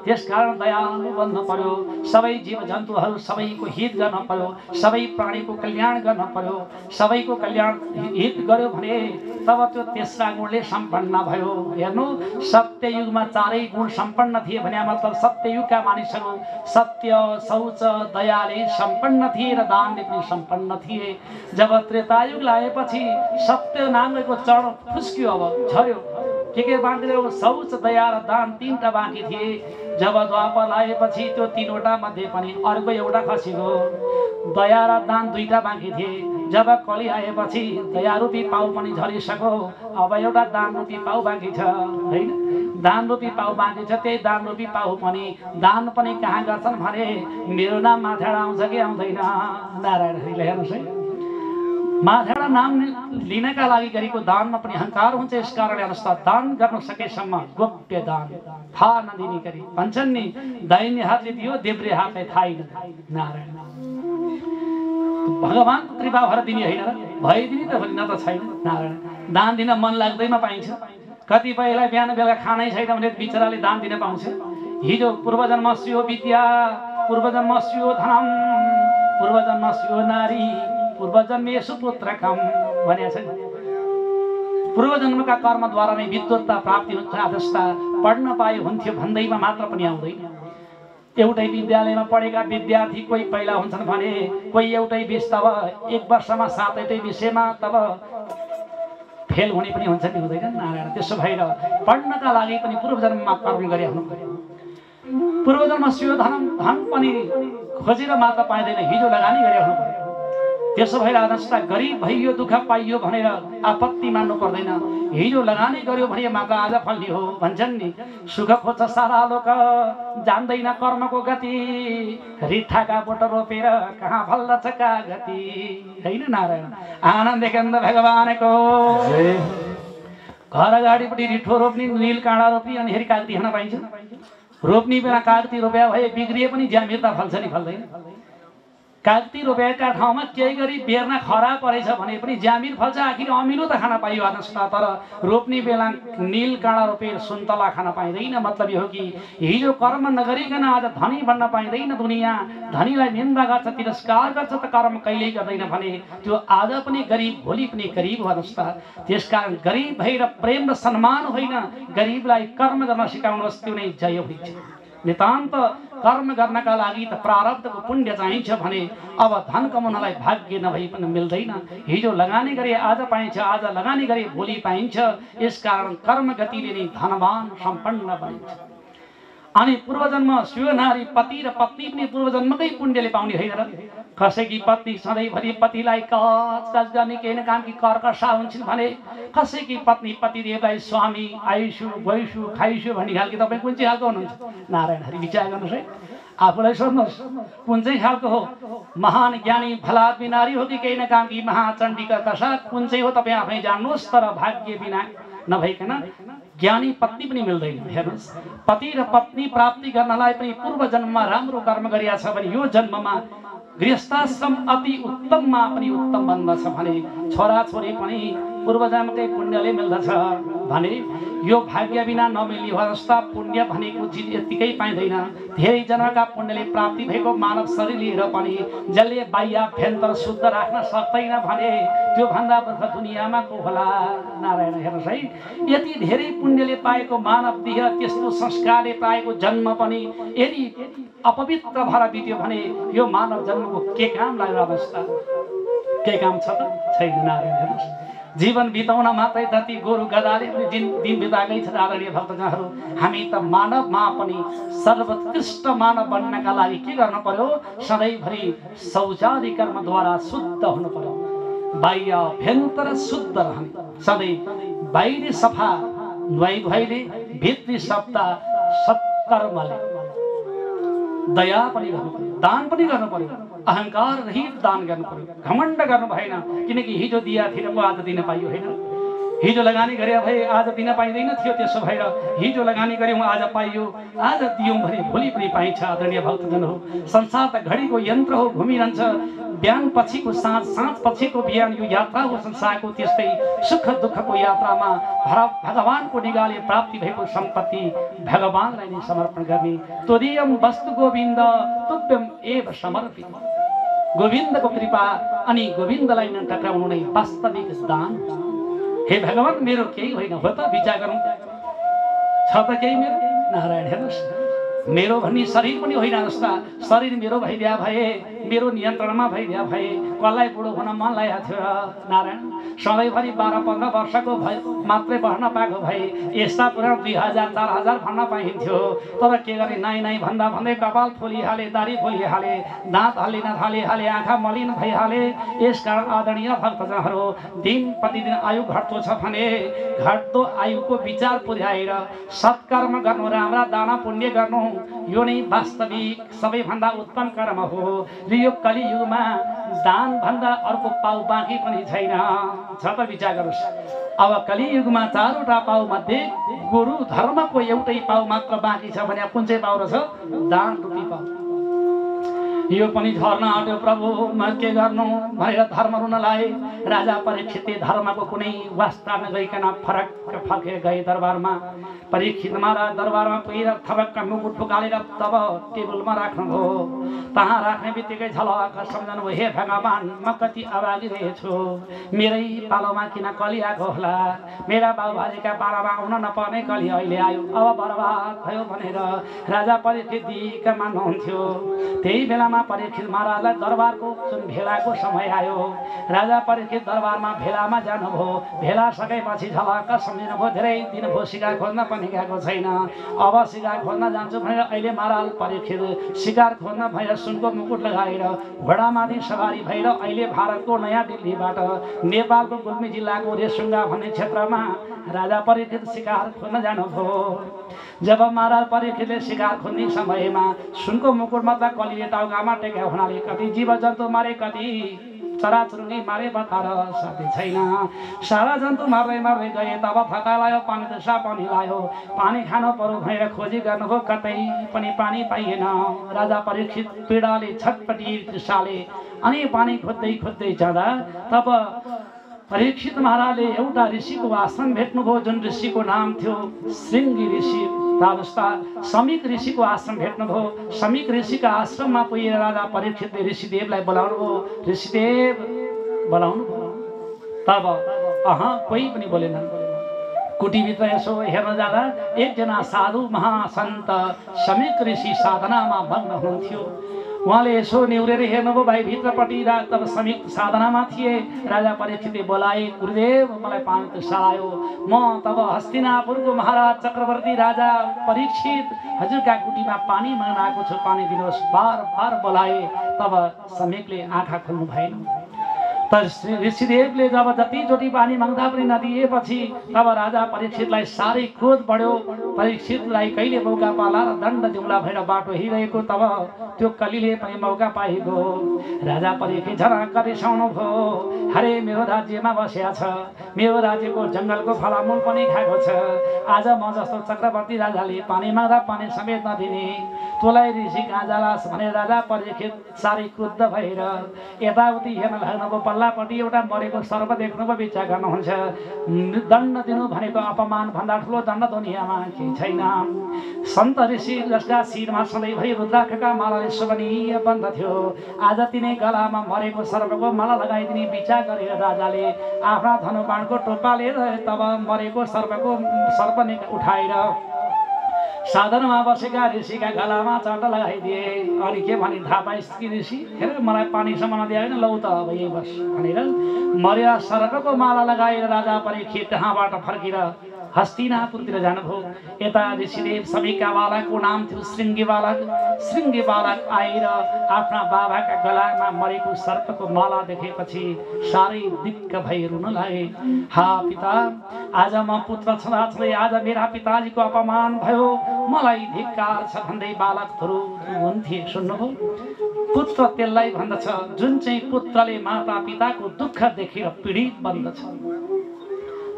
त्यसकारण दयालु बन्नु पर्यो, सबै जीव जन्तुहरू सबैको हित गर्न पर्यो, सबै प्राणीको कल्याण गर्न पर्यो। सबैको कल्याण हित गर्यो भने तब त्यो तेस्रा गुणले सम्पन्न भयो। हेर्नु, सत्ययुगमा चारै गुण सम्पन्न थिए भने मतलब सत्ययुगका मानिसहरू सत्य, शौच, दयाले सम्पन्न थिए र दानले पनि सम्पन्न थिए। जब त्रेतायुग लागेपछि सत्य नामको चरण फुस्कियो, अब झर्यो। के बाँकी रह्यो? शौच, दया र दान तीनटा बाँकी थिए। जब द्वापर लागेपछि त्यो तीनवटा मध्ये पनि अर्को एउटा खसियो। दया र दान दुईटा बाँकी थिए। जब कली आएपछि दयारूपी पाउ पनि झरिसक्यो। अब एउटा दानरूपी पाउ बाँकी छ, होइन? दानरूपी पाउ बाँकी छ। त्यही दानरूपी पाउ पनि दान पनि कहाँ गर्छन् भने मेरो नाम माथेडा आउँछ कि आउँदैन? नारायण हरिले हेर्नुहोस् है, माथेडा नाम लिनका लागि गरेको दानमा पनि अहङ्कार हुन्छ। यस कारणले अनुसार दान गर्न सकेसम्म गोप्य दान, थाहा नदिने गरी भन्छन् नि, दाहिने हातले दियो देब्रे हातले थाहै नदिने। नारायण भगवानको कृपा भएर दिने होइन र भइदिने त न त छैन। नारायण दान दिन मन लाग्दैमा पाइन्छ। कतिपयलाई बिहान बेलुका खानै छैन भने बिचराले दान दिन पाउँछ। हिजो पूर्वजन्म स्यो विद्या, पूर्वजन्म स्यो धनम, पूर्वजन्म स्यो नारी, पूर्वजन्मे सुपुत्रकम भनेको छ। पूर्वजन्मका कर्मद्वारा नै विद्वत्ता प्राप्ति हुन्छ। जस्ता पढ्न पाए हुन्थ्यो भन्दैमा मात्र पनि आउँदैन। एउटै विद्यालयमा पढेका विद्यार्थी कोही पहिला हुन्छन् भने कोही एउटै विषय, तब एक वर्षमा 7 विषयमा तब फेल हुने पनि हुन्छ नि, हुँदैन? नारायण त्यसो भएर पढ्नका लागि पनि पूर्वजन्ममा कर्म गरे हुनु पर्यो। पूर्वजन्म स्यो धनम, धन पनि खोजेर मात्र पाइँदैन, हिजो लगानी गरे हुनु पर्यो। त्यसो भएर जस्ता गरिब भइयो, दुःख पाइयो भनेर आपत्ति मान्नु पर्दैन। हिजो लगानी गर्यो भने मात्र आज फल्ने हो भन्छन् नि। सुख खोज्छ सारा लोक, जान्दैन कर्मको गति, रिठाका बोट रोपेर कहाँ फल्दछ कागती, होइन? नारायण आनन्द केन्द्र भगवानको घर अगाडिपट्टि रिठो रोप्ने, नील काँडा रोप्ने, अनि हेरी कागती खान पाइन्छ। रोप्ने बेला कागती रोप्या भए बिग्रिए पनि ज्यामिर्ता फल्छ नि, फल्दैन? कागती रोपेका ठाउँमा केही गरी बेर्ना खरा परेछ भने पनि ज्यामिर फल्छ। आखिर अमिलो त खान पाइयो आजसम्म, तर रोप्ने बेला नील काँडा रोपेर सुन्तला खान पाइँदैन। मतलब यो हो कि हिजो कर्म नगरिकन आज धनी बन्न पाइँदैन। दुनियाँ धनीलाई निन्दा गर्छ, तिरस्कार गर्छ, त कर्म कहिल्यै गर्दैन भने त्यो आज पनि गरिब, भोलि पनि गरिब भन्नुहोस् त। त्यसकारण गरिब भएर प्रेम र सम्मान होइन, गरिबलाई कर्म गर्न सिकाउनुहोस्, त्यो नै जय हुन्छ। नितान्त कर्म गर्नका लागि त प्रारब्धको पुण्य चाहिन्छ भने अब धन कमाउनलाई भाग्य नभई पनि मिल्दैन। हिजो लगानी गरे आज पाइन्छ, आज लगानी गरे भोलि पाइन्छ। यसकारण कर्म गतिले नै धनवान सम्पन्न बनिन्छ। अनि पूर्वजन्म स्यो नारी, पति र पत्नी पनि पूर्वजन्मकै पुण्यले पाउने होइन र? कसैकी पत्नी सधैँभरि पतिलाई काज गर्ने, केही न कामकी कर्कशा हुन्छन् भने कसैकी पत्नी पतिदेवलाई स्वामी, आयुषु, वैषु, खाइसु भन्ने खालको तपाईँ कुन चाहिँ खालको हुनुहुन्छ? नारायण हरि विचार गर्नुहोस् है, आफूलाई सोध्नुहोस् कुन चाहिँ खालको हो? महान ज्ञानी भलात्मी नारी हो कि केही न कामकी महाचण्डिका कसा, कुन चाहिँ हो तपाईँ आफै जान्नुहोस्। तर भाग्य बिना नभइकन ज्ञानी पत्नी पनि मिल्दैन। हेर्नुहोस्, पति र पत्नी प्राप्ति गर्नलाई पनि पूर्व जन्ममा राम्रो कर्म गरिया छ भने यो जन्ममा गृहस्थाश्रम अति उत्तममा पनि उत्तम बन्दछ भने छोराछोरी पनि पूर्वजन्मकै पुण्यले मिल्दछ भने यो भाग्य बिना नमिल्ने अवस्था। पुण्य भनेको चिज यतिकै पाइँदैन। धेरै जन्मका पुण्यले प्राप्ति भएको मानव शरीर लिएर पनि जसले बाह्याभ्यन्तर शुद्ध राख्न सक्दैन भने त्यो भन्दा मूर्ख दुनियाँमा को होला? नारायण हेर्नुहोस् है, यति धेरै पुण्यले पाएको मानव देह, त्यस्तो संस्कारले पाएको जन्म पनि यदि अपवित्र भएर बित्यो भने यो मानव जन्मको के काम लाग्यो अवस्था? के काम छ त? छैन। नारायण हेर्नुहोस्, जीवन बिताउन मात्रै जति गोरु गधाले पनि दिन बिताएकै छ। आदरणीय भक्तजनहरू, हामी त मानवमा पनि सर्वोत्कृष्ट मानव बन्नका लागि के गर्नु पर्यो? सधैँभरि शौचादि कर्मद्वारा शुद्ध हुनु पर्यो। बाह्याभ्यन्तर शुद्ध रहने, सधैँ बाहिरी सफा नुहाई धुवाईले, भित्री सप्ता सत्कर्मले दया पनि गर्नु पर्यो, दान पनि गर्नु पर्यो, अहङ्कार रहित दान गर्नु पर्यो। घमण्ड गर्नु भएन, किनकि हिजो दिया थिएन वो आज दिन पाइयो होइन। हिजो लगानी गरे भए आज दिन पाइँदैन थियो, त्यसो भएर हिजो लगानी गऱ्यौँ आज पाइयो, आज दियौँ भने भोलि पनि पाइन्छ। आदरणीय भक्तजन हो, संसार त घडीको यन्त्र हो, घुमिरहन्छ। बिहान पछिको साँझ, साँझ पछिको बिहान, यो यात्रा हो संसारको। त्यस्तै सुख दुःखको यात्रामा भगवानको निगाले प्राप्ति भएको सम्पत्ति भगवानलाई नै समर्पण गर्ने। त्वदीयम वस्तु गोविन्द तुभ्यम एव समर्पित। गोविन्दको कृपा अनि गोविन्दलाई नै टक्राउनु नै वास्तविक दान। हे भगवान, मेरो केही होइन हो त, विचार गरौँ, छ त केही मेरो? नारायण हेर्नुहोस्, मेरो भन्ने शरीर पनि होइन जस्ता शरीर मेरो भइदिया भए, मेरो नियन्त्रणमा भइदिया भए कसलाई बुढो हुन मन लागेको थियो र? नारायण, सधैँभरि 12-15 वर्षको मात्रै बढ्न पाएको भए यस्ता पुरा 2000 4000 भन्न पाइन्थ्यो। तर के गरे, नाइ नाइ भन्दा भन्दै कपाल फुलिहाले, दारी फुलिहाले, दाँत हल्लिन थालिहाले, आँखा मलिन भइहाले। यसकारण आदरणीय भक्तजनहरू, दिन प्रतिदिन आयु घट्दो छ भने घट्दो आयुको विचार पुर्याएर सत्कर्म गर्नु, राम्रा दाना पुण्य गर्नु, यो नै वास्तविक सबैभन्दा उत्तम कर्म हो। र यो कलियुगमा दान भन्दा अर्को पाउ बाँकी पनि छैन, छ त? विचार गर्नुहोस्, अब कलियुगमा 4वटा पाउ मध्ये गुरु धर्मको एउटै पाउ मात्र बाँकी छ भने कुन चाहिँ पाउ रहेछ? दान रूपी पाउ। यो पनि झर्न आँट्यो प्रभु, म के गर्नु भनेर धर्म रुन लाए। राजा परीक्षितले धर्मको कुनै वास्ता नगइकन फरक फर्केर गए दरबारमा। परीक्षित महाराज दरबारमा पुगेर थपक्क मुकुट फुकालेर तब टेबलमा राख्नुभयो। तहाँ राख्ने बित्तिकै झलक्क सम्झनुभयो, हे भगवान, म कति अभागी रहेछु, मेरै पालोमा किन कली आएको होला? मेरा बाबुबाजेका पालामा आउन नपर्ने कली अहिले आयो, अब बर्बाद भयो भनेर राजा परीक्षित दिक्क मान्नुहुन्थ्यो। त्यही बेलामा परीक्षित महाराजलाई दरबारको जुन भेलाको समय आयो, राजा परीक्षित दरबारमा भेलामा जानुभयो। भेला सकेपछि झलक्क सम्झिनुभयो, धेरै दिन भयो शिकार खोज्न पनि गएको छैन, अब शिकार खोज्न जान्छु भनेर अहिले महाराज परीक्षित शिकार खोज्न भएर सुनको मुकुट लगाएर घोडामाथि सवारी भएर अहिले भारतको नयाँ दिल्लीबाट नेपालको गुल्मी जिल्लाको रेसुङ्गा भन्ने क्षेत्रमा राजा परीक्षित शिकार खोज्न जानुभयो। जब महाराज परीक्षितले शिकार खोज्ने समयमा सुनको मुकुटमा त कलीले टाउकामा टेकेको हुनाले कति जीव जन्तु मारे, कति चराचुरुङ्गी मारे, बताएर साथी छैन। सारा जन्तु मार्दै मार्दै गए, तब थका लाग्यो, पानी तर्सा पनि लाग्यो, पानी खानु पर्यो भनेर खोजी गर्नुभयो, कतै पनि पानी पाइएन। राजा परीक्षित पीडाले छटपटी तृष्णाले अनि पानी खोज्दै खोज्दै जाँदा तब परीक्षित महाराजले एउटा ऋषिको आश्रम भेट्नुभयो, जुन ऋषिको नाम थियो श्रृंगी ऋषि। समीक ऋषिको आश्रम भेट्नुभयो। समीक ऋषिका आश्रममा पुगेर राजा परीक्षितले ऋषिदेवलाई बोलाउनुभयो। ऋषिदेव बोलाउनुभयो, तब कोही पनि बोलेन। कुटीभित्र यसो हेर्न जाँदा एकजना साधु महासन्त समीक ऋषि साधनामा मग्न हुनुहुन्थ्यो। उहाँले यसो निहुरेर हेर्नुभयो, भाइ भित्रपट्टि तब समीक साधनामा थिए। राजा परीक्षितले बोलाए, गुरुदेव मलाई पानी तर्सा लाग्यो, म तब हस्तिनापुरको महाराज चक्रवर्ती राजा परीक्षित हजुरका कुटीमा पानी माग्न आएको छु, पानी दिनुहोस्, बार बार बोलाए। तब समीकले आँखा खोल्नु भएन। तर ऋषिदेवले जब जतिचोटि पानी माग्दा पनि नदिएपछि तब राजा परीक्षितलाई साह्रै क्रोध बढ्यो। परीक्षितलाई कहिले मौका पाला र दण्ड दिउँला भनेर बाटो हिँडेको तब त्यो कलीले पनि मौका पाएको। राजा परीक्षित झरक्क रिसाउनु भयो, अरे मेरो राज्यमा बसेको छ, मेरो राज्यको जङ्गलको फलामूल पनि खाएको छ, आज म जस्तो चक्रवर्ती राजाले पानी माग्दा पानी समेत नदिने, तँलाई ऋषि कहाँ जालास् भनेर राजा परीक्षित साह्रै क्रुद्ध भएर यताउति हेर्न लाग्नुभयो। पल्लापट्टि एउटा मरेको सर्प देख्नुभयो, विचार गर्नुहुन्छ, दण्ड दिनु भनेको अपमान भन्दा ठुलो दण्ड दुनियाँमा केही छैन। सन्त ऋषि जसका शिरमा सधैँभरि रुद्राक्षका मालाले शोभनीय बन्दथ्यो, आज तिनै गलामा मरेको सर्पको माला लगाइदिने विचार गरेर राजाले आफ्ना धनुबाणको टोपाले तब मरेको सर्प उठाएर साधनमा बसेका ऋषिका गलामा चट्ट लगाइदिए। अनि के भने थाहा पाइस् कि ऋषि, हेर मलाई पानीसम्म नदिए होइन, लौ त अब यही बस भनेर मर्या सर्पको माला लगाएर राजा परीक्षित त्यहाँबाट फर्केर हस्तिनापुरतिर जानुभयो। यता ऋषिदेव समीका बालकको नाम थियो श्रृंगी बालक। श्रृंगी बालक आएर आफ्ना बाबाका गलामा मरेको सर्पको माला देखेपछि साह्रै दिक्क भई रुन लागे। हा पिता, आज म पुत्र छँदै आज मेरा पिताजीको अपमान भयो, मलाई धिक्कार छ भन्दै बालकहरू हुन्थे। सुन्नुभयो, पुत्र त्यसलाई भन्दछ जुन चाहिँ पुत्रले माता पिताको दुःख देखेर पीडित बन्दछ,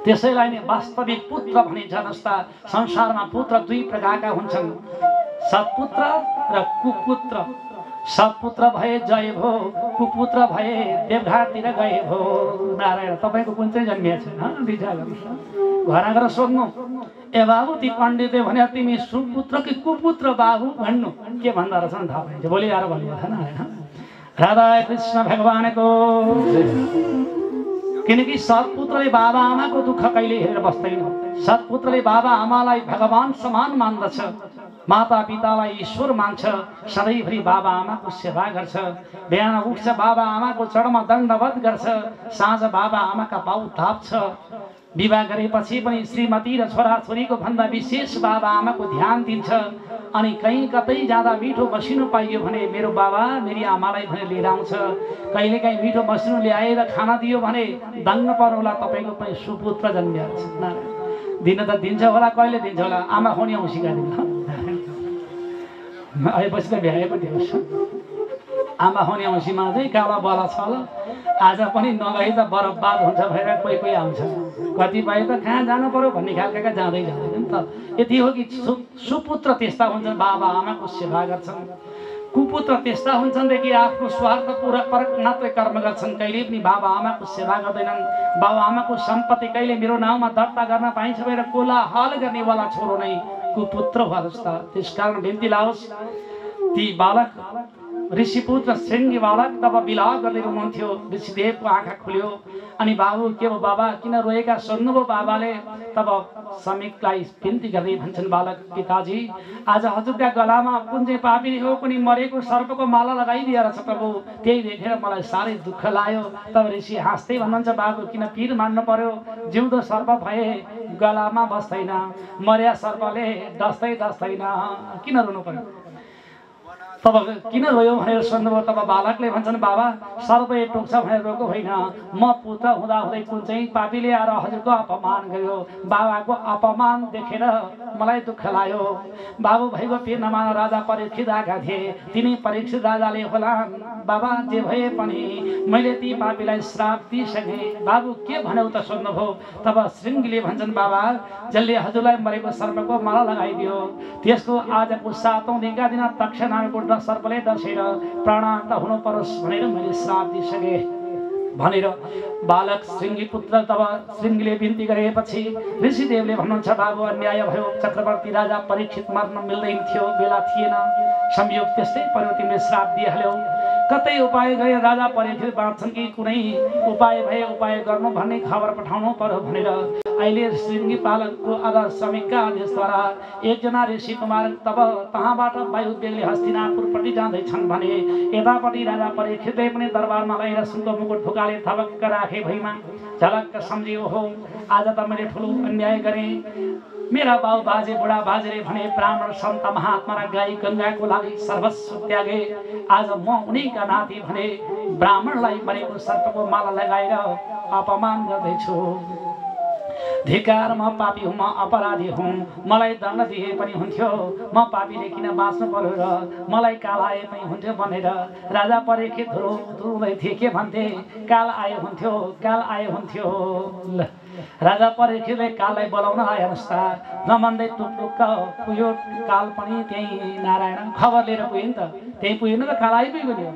त्यसैलाई नै वास्तविक पुत्र भनिन्छ। जस्ता संसारमा पुत्र दुई प्रकारका हुन्छन्, सत्पुत्र र कुपुत्र। सत्पुत्र भए जय भो, कुपुत्र भए देवघाटतिर गए भो। नारायण, तपाईँको कुन चाहिँ जन्मिएको छैन? विचार गर्नुहोस्, घर गएर सोध्नु, ए बाबु ती पण्डितले भने तिमी सुपुत्र कि कुपुत्र बाबु भन्नु, के भन्दा रहेछन् थाहा पाइन्छ। भोलि आएर भन्नु भएन होइन। राधा कृष्ण भगवानको, किनकि सत्पुत्रले बाबा आमाको दुःख कहिले हेरेर बस्दैन। सत्पुत्रले बाबा आमालाई भगवान समान मान्दछ, माता पितालाई ईश्वर मान्छ, सधैँभरि बाबा आमाको सेवा गर्छ। बिहान उठ्छ बाबा आमाको चरणमा दण्डवत गर्छ, साँझ बाबा आमाका पाउ ताप्छ। विवाह गरेपछि पनि श्रीमती र छोराछोरीको भन्दा विशेष बाबा आमाको ध्यान दिन्छ। अनि कहीँ कतै जाँदा मिठो मसिनो पाइयो भने मेरो बाबा मेरी आमालाई भने लिएर आउँछ। कहिलेकाहीँ मिठो मसिनो ल्याएर खाना दियो भने दङ्ग पर्ला, तपाईँको पनि सुपुत्र जन्मिएको छ। दिन त दिन्छ होला, कहिले दिन्छ होला, आमा खुवाउने औँसीका दिन आएपछि त भ्याएको थियो। आमा खुवाउने औँसीमा चाहिँ काला बला छ होला, आज पनि नगई त बरबाद हुन्छ भएर कोही कोही आउँछ। कतिपय त कहाँ जानु पर्यो भन्ने खालका जाँदै जाँदैन त। यति हो कि सुपुत्र त्यस्ता हुन्छन्, बाबा आमाको सेवा गर्छन्। कुपुत्र त्यस्ता हुन्छन् कि आफ्नो स्वार्थ परक मात्रै कर्म गर्छन्, कहिले पनि बाबा आमाको सेवा गर्दैनन्। बाबा आमाको सम्पत्ति कहिले मेरो नाउँमा दर्ता गर्न पाइन्छ भनेर कोलाहल गर्नेवाला छोरो नै कुपुत्र हो जस्ता। त्यसकारण बिन्ती लाओस्, ती बालक ऋषिपुत्र श्रृङ्गी बालक तब विलाप गर्दै हुनुहुन्थ्यो। ऋषिदेवको आँखा खुल्यो अनि बाबु के हो बाबा, किन रोएका सोध्नुभयो बाबाले। तब समीकलाई बिन्ती गर्दै भन्छन्, बालक पिताजी आज हजुरका गलामा कुन चाहिँ पापी हो कुनै मरेको सर्पको माला लगाइदिएर छ प्रभु, त्यही देखेर मलाई साह्रै दुःख लाग्यो। तब ऋषि हाँस्दै भन्नुहुन्छ, बाबु किन पिर मान्नु पर्यो, जिउँदो सर्प भए गलामा बस्दैन, मर्या सर्पले डस्दैन, किन रुनु पर्यो। तब किन रोयो भनेर सोध्नुभयो। तब बालकले भन्छन्, बाबा सर्पले टोक्छ भनेर रोको होइन, म पुत्र हुँदाहुँदै कुन चाहिँ पापीले आएर हजुरको अपमान गर्यो, बाबाको अपमान देखेर मलाई दुःख लाग्यो। बाबु भइगयो पिर नमान राजा परीक्षित आएका थिए, तिनी परीक्षित राजाले होला बाबा जे भए पनि मैले ती पापीलाई श्राप दिइसकेँ, बाबु के भन्यौ त सोध्नुभयो। तब श्रृङ्गीले भन्छन्, बाबा जसले हजुरलाई मरेको सर्पको माला लगाइदियो त्यसको आजको 7औं दिनका दिन तक्षनामको सर्पले डसेर प्राणान्त हुनु परोस् भनेर मैले श्राप दिइसकेँ भनेर बालक श्रृङ्गी पुत्र। तब श्रृङ्गीले बिन्ती गरेपछि ऋषिदेवले भन्नुहुन्छ, बाबु अन्याय भयो, चक्रवर्ती राजा परीक्षित मर्न मिल्दैन थियो, बेला थिएन, संयोग त्यस्तै पर्यो, तिमीले श्राप दिइहाल्यौ। कतै उपाय गरे राजा परीक्षित बाँच्छन् कि कुनै उपाय भए उपाय गर्नु भन्ने खबर पठाउनु पर्यो भनेर अहिले श्रृङ्गी पालकको आदेश समीकका आदेशद्वारा एकजना ऋषि कुमार तब तहाँबाट वायुवेगले हस्तिनापुरपट्टि जाँदैछन् भने यतापट्टि राजा परीक्षितले पनि दरबारमा लगाएर सुनको मुकुट फुकाले थबक्क राखे भुइँमा। झलक्क सम्झियो, हो आज त मैले ठुलो अन्याय गरेँ, मेरा बाउ बाजे बुढा बाजेले भने ब्राह्मण सन्त महात्मा र गाई गङ्गाको लागि सर्वस्व त्यागे, आज म उनीका नाति भने ब्राह्मणलाई मरेको सर्पको माला लगाएर अपमान गर्दैछु। धिकार, म पापी हुँ, म अपराधी हुँ, मलाई दण्ड दिए पनि हुन्थ्यो, म पापीले किन बाँच्नु पर्यो र मलाई काल आए पनि हुन्थ्यो भनेर राजा परीक्षित रुँदै थिए। के भन्थे, काल आए हुन्थ्यो, काल आए हुन्थ्यो। राजा परीक्षितले काललाई बोलाउन आए अनुस्ता नमन्दै टुक्टुक्क पुग्यो काल पनि त्यही नारायण खबर लिएर पुग्यो नि त, त्यही पुग्यो नि त, काल आइपुग्यो नि।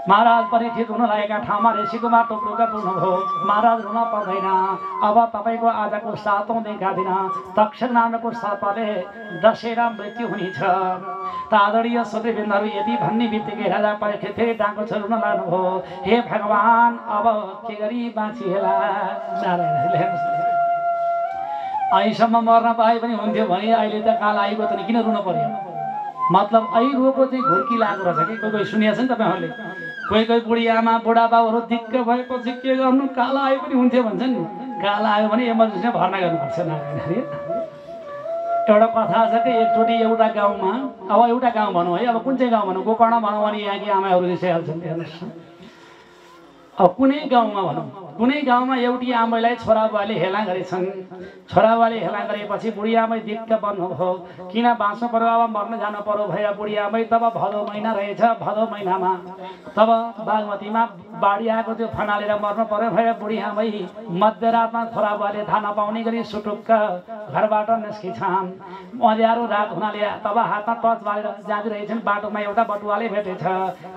महाराज परीक्षित हुन लागेका ठाउँमा ऋषिकुमार टुक्टुक्क पुग्नुभयो। महाराज रुन पर्दैन, अब तपाईँको आजको 7औं दिनका दिन तक्षक नामको सर्पले डसेर मृत्यु हुनेछ। त आदरणीय श्रोतृवृन्दहरू यदि भन्ने बित्तिकै राजा परीक्षित फेरि डाँको छ रुन लाग्नुभयो, हे भगवान अब के गरी बाँचिएला। अहिलेसम्म मर्न पाए पनि हुन्थ्यो भने अहिले त काल आइगयो त किन रुन पर्यो। मतलब अहिले रोगको चाहिँ घुर्की लागेको रहेछ कि कोही कोही सुनिएको छ नि तपाईँहरूले। कोही कोही बुढी आमा बुढाबाबुहरू दिक्क भएपछि के गर्नु, काल आयो पनि हुन्थ्यो भन्छन् नि। काल आयो भने इमर्जेन्सीमा भर्ना गर्नुपर्छ नारायण। एउटा कथा छ कि एकचोटि एउटा गाउँमा, अब एउटा गाउँ भनौँ है, अब कुन चाहिँ गाउँ भनौँ, गोकर्ण भनौँ भने यहाँकी आमाहरू रिसाइहाल्छन्। हेर्नुहोस् अब कुनै गाउँमा भनौँ कुनै गाउँमा एउटी आमैलाई छोराबुवाले हेला गरेछन् छोराबुवाले हेला गरेपछि बुढी आमै दिक्क बन्नुभयो किन बाँच्नु पर्यो अब मर्न जानु पर्यो भएर बुढी आमै तब भदौ महिना रहेछ भदौ महिनामा तब बागमतीमा बाढी आएको त्यो फनालेर मर्नु पर्यो भएर बुढी आमै मध्यरातमा छोराबुवाले थाहा नपाउने गरी सुटुक्क घरबाट निस्किछन् अँध्यारो रात हुनाले तब हातमा टर्च बालेर जाँदिरहेछन् बाटोमा एउटा बटुवाले भेटेछ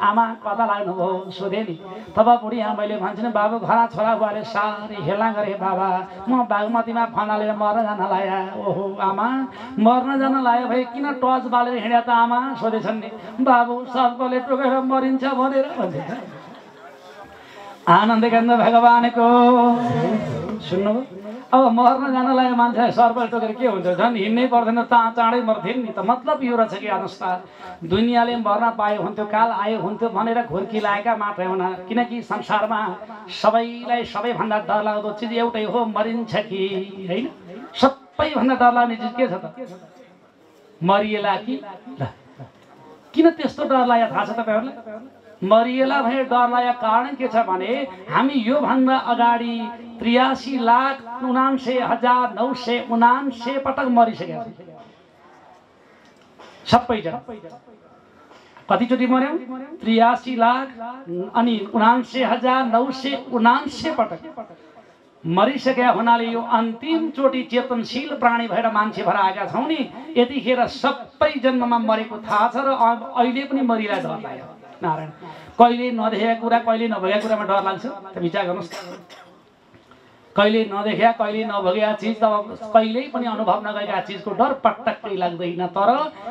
आमा कता लाग्नुभयो सोधे नि तब बुढी आमैले भन्छन् बाबु घरा छोराबुवाले साह्रै हेला गरे बाबा म बागमतीमा फनालेर मर्न जान लाया ओहो आमा मर्न जान लायो भए किन टर्च बालेर हिँड्या त आमा सोधेछन् नि बाबु सर्पले टोकेर मरिन्छ भनेर भन्छ आनन्द कान्द भगवानको सुन्नु अब मर्न जान लाग्यो मान्छे सर्पले टोकेर के हुन्छ झन् हिँड्नै पर्दैन चाँडै मर्थेन नि त मतलब यो रहेछ कि अनुस्ता दुनियाँले मर्न पायो हुन्थ्यो काल आयो हुन्थ्यो भनेर घुर्की लागेका मात्रै हुन किनकि संसारमा सबैलाई सबैभन्दा डरलाग्दो चिज एउटै हो मरिन्छ कि होइन सबैभन्दा डरलाग्ने चिज के छ त मरिएला कि किन त्यस्तो डर लाग्यो थाहा छ तपाईँहरूलाई मरिएला भए डर लागेको कारण के छ भने हामी योभन्दा अगाडि 83,79,979 पटक मरिसकेका छौँ सबैजना कतिचोटि मर्यौँ 83,79,979 पटक मरिसकेका हुनाले यो अन्तिम चोटि चेतनशील प्राणी भएर मान्छे भएर आएका छौँ नि यतिखेर सबै जन्ममा मरेको थाहा छ र अहिले पनि मरिरहेको डर लाग्यो नारायण कहिले नदेखेका कुरा कहिले नभएका कुरामा डर लाग्छ त विचार गर्नुहोस् कहिले नदेखेका कहिले नभएका चिज त कहिल्यै पनि अनुभव नगरेका चिजको डर पटक्कै लाग्दैन तर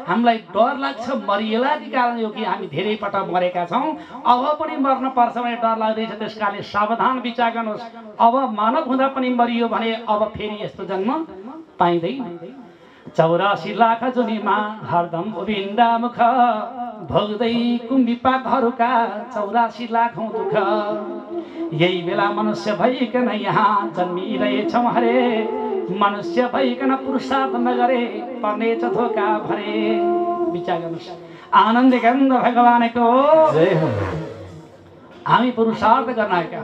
हामीलाई डर लाग्छ मरिएलाकै कारण हो कि हामी धेरै पटक मरेका छौँ अब पनि मर्न पर्छ भने डर लाग्दैछ त्यस कारणले सावधान विचार गर्नुहोस् अब मानव हुँदा पनि मरियो भने अब फेरि यस्तो जन्म पाइँदैन 84 लाख जुनीमा हरदम उभिन्दा मुख भोग्दै कुम्भी पापहरूका 84 लाखौं दुःख यही बेला मनुष्य भइकन यहाँ जन्मिरहेछौँ हरे मनुष्य भइकन पुरुषार्थ नगरे पर्नेछ धोका भरे विचार गर्नुहोस् आनन्द गन्ध भगवानको हामी पुरुषार्थ गर्न आएका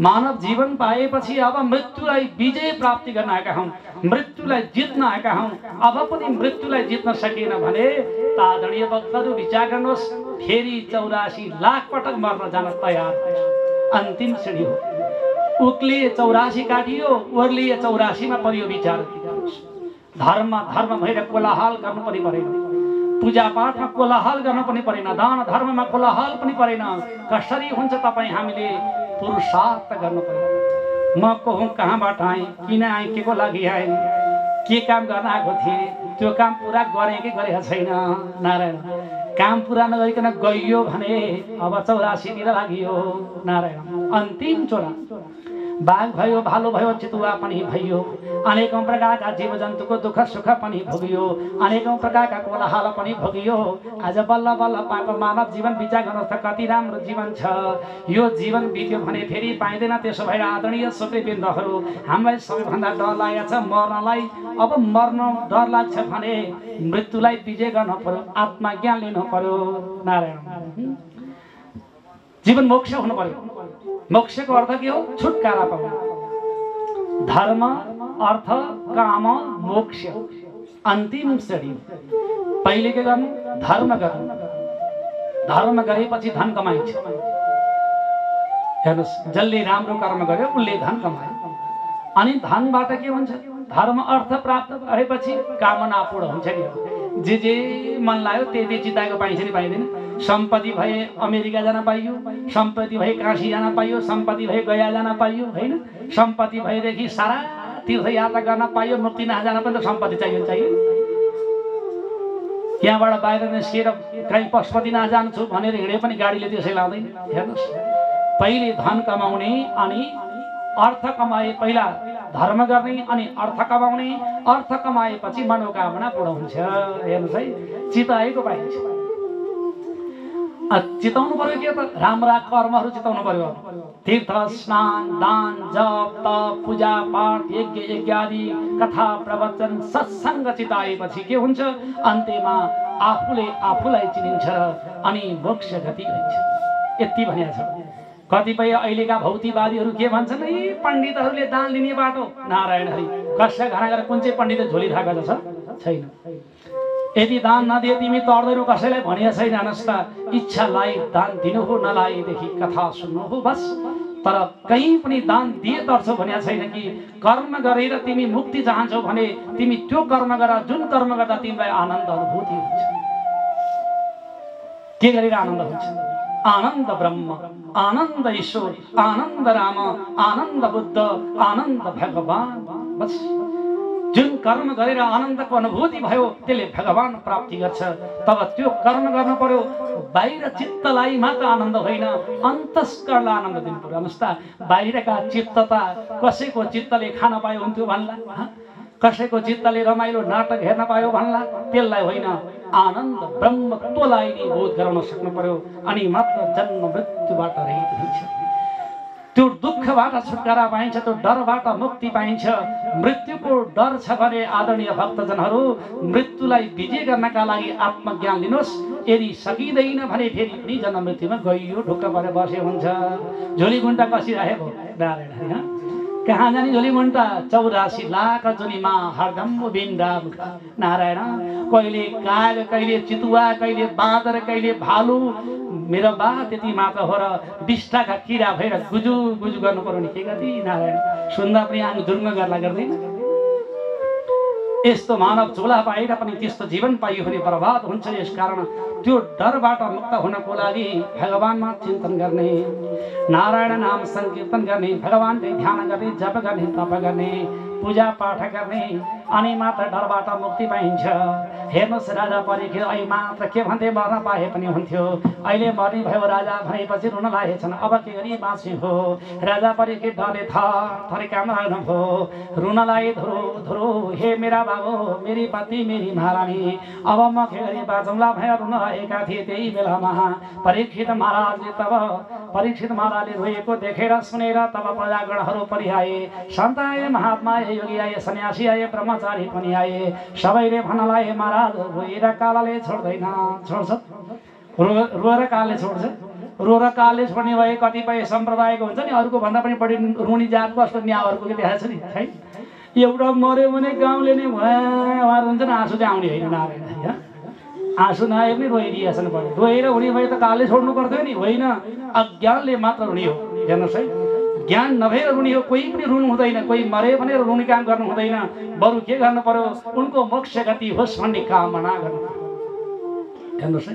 मानव जीवन पाएपछि अब मृत्युलाई विजय प्राप्ति गर्न आएका हौँ मृत्युलाई जित्न आएका हौँ अब पनि मृत्युलाई जित्न सकिएन भने आदरणीय भक्तहरू विचार गर्नुहोस् फेरि 84 लाख पटक मर्न जान तयार अन्तिम श्रेणी हो उक्लिए 84 काटियो ओर्लिए 84 मा परियो विचार धर्म भएर कोलाहल गर्नु पनि परेन पूजा पाठमा कोलाहल गर्नु पनि परेन दान धर्ममा कोलाहल पनि परेन कसरी हुन्छ तपाईँ हामीले पुरुषार्थ गर्नु पर्यो म को हुँ कहाँबाट आएँ किन आएँ के को लागि आएँ के काम गर्न आएको थिएँ त्यो काम पुरा गरेँ कि गरेको छैन नारायण काम पुरा नगरिकन गइयो भने अब 84 तिर लागियो नारायण अन्तिम चोरा बाघ भयो भालु भयो चितुवा पनि भयो अनेकौं प्रकारका जीव जन्तुको दुःख सुख पनि भोगियो अनेकौं प्रकारका कोलाहल पनि भोगियो आज बल्ल बल्ल पाएको मानव जीवन विचार गर्नुहोस् त कति राम्रो जीवन छ यो जीवन बित्यो भने फेरि पाइँदैन त्यसो भएर आदरणीय श्रोतृवृन्दहरू हामीलाई सबैभन्दा डर लागेको छ मर्नलाई अब मर्न डर लाग्छ भने मृत्युलाई विजय गर्न पर्यो आत्मज्ञान लिनु पर्यो नारायण जीवन मोक्ष हुनु पर्यो मोक्षको अर्थ के हो छुटकारा पाउनु धर्म अर्थ काम मोक्ष अन्तिम श्रेणी पहिले के गर्नु धर्म गरेपछि धन कमाइन्छ हेर्नुस् जसले राम्रो कर्म गर्यो उसले धन कमायो अनि धनबाट के हुन्छ धर्म अर्थ प्राप्त भएपछि कामना पूर्ण हुन्छ नि जे मन लाग्यो त्यही चिताएको पाइन्छ नि पाइँदैन सम्पत्ति भए अमेरिका जान पाइयो सम्पत्ति भए काशी जान पाइयो सम्पत्ति भए गया जान पाइयो होइन सम्पत्ति भएदेखि सारा तीर्थयात्रा गर्न पाइयो मुक्तिनाथ जान पनि त सम्पत्ति चाहियो यहाँबाट बाहिर निस्किएर कहीँ पशुपतिनाथ जान्छु भनेर हिँडे पनि गाडीले त्यसै लाउँदैन हेर्नुहोस् पहिले धन कमाउने अनि अर्थ कमाए पहिला धर्म गर्ने अनि अर्थ कमाउने अर्थ कमाएपछि मनोकामना पूर्ण हुन्छ हेर्नुहोस् है चिताएको पाइन्छ चिताउनु पर्यो के त राम्रा कर्महरू चिताउनु पर्यो तीर्थ स्नान दान जप तप पूजा पाठ यज्ञ यज्ञादि कथा प्रवचन सत्सङ्ग चिताएपछि के हुन्छ अन्त्यमा आफूले आफूलाई चिनिन्छ अनि मोक्ष गति हुन्छ यति भनेको छ कतिपय अहिलेका भौतिकवादीहरू के भन्छन्, यी पण्डितहरूले दान लिने बाटो। नारायण हरि, कसै घरमा गएर कुन चाहिँ पण्डितले झोली राखेको छ? छैन। यदि दान नदिए तिमी तर्दैनौ कसैलाई भनिया छैन। हेर्नुहोस् त, इच्छालाई दान दिनु हो, नलाएदेखि कथा सुन्नु हो बस। तर कहीँ पनि दान दिए तर्छौ भनिया छैन कि कर्म गरेर तिमी मुक्ति चाहन्छौ भने तिमी त्यो कर्म गर जुन कर्म गर्दा तिमीलाई आनन्द अनुभूति हुन्छ। के गरेर आनन्द हुन्छ? आनन्द ब्रह्म, आनन्द ईश्वर, आनन्द राम, आनन्द बुद्ध, आनन्द भगवान। बस जुन कर्म गरेर आनन्दको अनुभूति भयो त्यसले भगवान प्राप्ति गर्छ। तब त्यो कर्म गर्नु पर्यो। बाहिर चित्तलाई मात्र आनन्द होइन, अन्तस्करणलाई आनन्द दिनु पर्यो। हेर्नुहोस् त, बाहिरका चित्त त कसैको चित्तले खान पायो हुन्थ्यो भन्ला, कसैको चित्तले रमाइलो नाटक हेर्न पायो भन्ला, त्यसलाई होइन, आनन्द ब्रह्मत्वलाई नै बोध गराउन सक्नु पर्यो। अनि मात्र जन्म मृत्युबाट रहित हुन्छ। त्यो दुःखबाट छुटकारा पाइन्छ, त्यो डरबाट मुक्ति पाइन्छ। मृत्युको डर छ भने आदरणीय भक्तजनहरू, मृत्युलाई विजय गर्नका लागि आत्मज्ञान लिनुहोस्। यदि सकिँदैन भने फेरि पनि जन्म मृत्युमा गइयो ढुक्क परेर बसे हुन्छ। झोली गुन्टा कसिराखेको नारायण, कहाँ जाने झोली मुन्टा? 84 लाख जोलीमा हरदम बिन्दा नारायण। कहिले काग, कहिले चितुवा, कहिले बाँदर, कहिले भालु। मेरो बा त्यति मात्र हो र 20 टाका किरा भएर गुजु गुजु गर्नु पर्यो नि। के गरी नारायण, सुन्दा पनि आङ दुर्ग गर्ला गर्दैन। यस्तो मानव झोला पाएर पनि त्यस्तो जीवन पाइयो भने बर्बाद हुन्छ। यसकारण त्यो डरबाट मुक्त हुनको लागि भगवानमा चिन्तन गर्ने, नारायण नाम संकीर्तन गर्ने, भगवानकै ध्यान गर्ने, जप गर्ने, तप गर्ने, पूजा पाठ गर्ने, अनि मात्र डरबाट मुक्ति पाइन्छ। हेर्नुहोस् राजा परीक्षित अहिले मात्र के भन्थे, मर्न पाए पनि हुन्थ्यो। अहिले मर्ने भयो राजा भनेपछि रुन लागेछन्। अब के गरी बाँच्ने हो? राजा परीक्षित डरले थर काम लाग्नुभयो। रुन लागे धुरो धुरो, हे मेरा बाबु, मेरी पति, मेरी महारानी, अब म के गरी बाँचौँला भएर रुन लागेका थिए। त्यही बेलामा परीक्षित महाराजले रोएको देखेर सुनेर तब प्रजागणहरू पनि आए। सन्त आए, महात्मा आए, योगी आए, सन्यासी आए, ब्रह्मचारी पनि आए। सबैले भन्न लागे, महाराज रोएर कालले छोड्दैन। छोड्छ, रोएर कालले छोड्छ। रोएर कालले छोड्ने भए कतिपय सम्प्रदायको हुन्छ नि, अरूको भन्दा पनि बढी रुनी जात कस्तो न्याउहरूको देखाएको छ नि है। एउटा मऱ्यो भने गाउँले नै उहाँ हुन्छ नि, आँसु चाहिँ आउने होइन। नारायण, आँसु नआए पनि रोइदिएछन् पर्यो। रोएर हुने भए त कालले छोड्नु पर्थ्यो नि, होइन, अज्ञानले मात्र रुनी हो। हेर्नुहोस् है, ज्ञान नभएर रुनी हो। कोही पनि रुनु हुँदैन, कोही मरे भने रुने काम गर्नु हुँदैन। बरु के गर्नु पर्यो, उनको मोक्ष गति होस् भन्ने कामना गर्नु। हेर्नुहोस् है,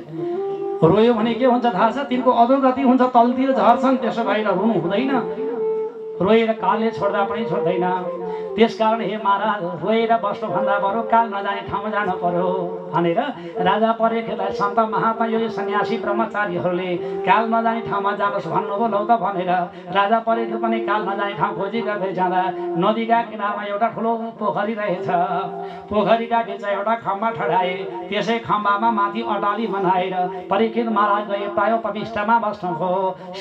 रोयो भने के हुन्छ थाहा छ? तिनको अधोगति हुन्छ, तलतिर झर्छन्। त्यसो भएर रुनु हुँदैन, रोएर कालले छोड्दा पनि छोड्दैन। त्यसकारण हे महाराज, रोएर बस्नुभन्दा बरु काल नजाने ठाउँमा जानु पर्यो भनेर राजा परीक्षितलाई सन्त महात्मा योगी सन्यासी ब्रह्मचारीहरूले काल नजाने ठाउँमा जानुहोस् भन्नुभयो। लौ त भनेर राजा परीक्षित पनि काल नजाने ठाउँ खोजी गर्दै जाँदा नदीका किनारमा एउटा ठुलो पोखरी रहेछ। पोखरीका बिच एउटा खम्बा ठडाए। त्यसै खम्बामा माथि अटाली बनाएर परीक्षित महाराज गए, प्राय पविष्टमा बस्नुभयो।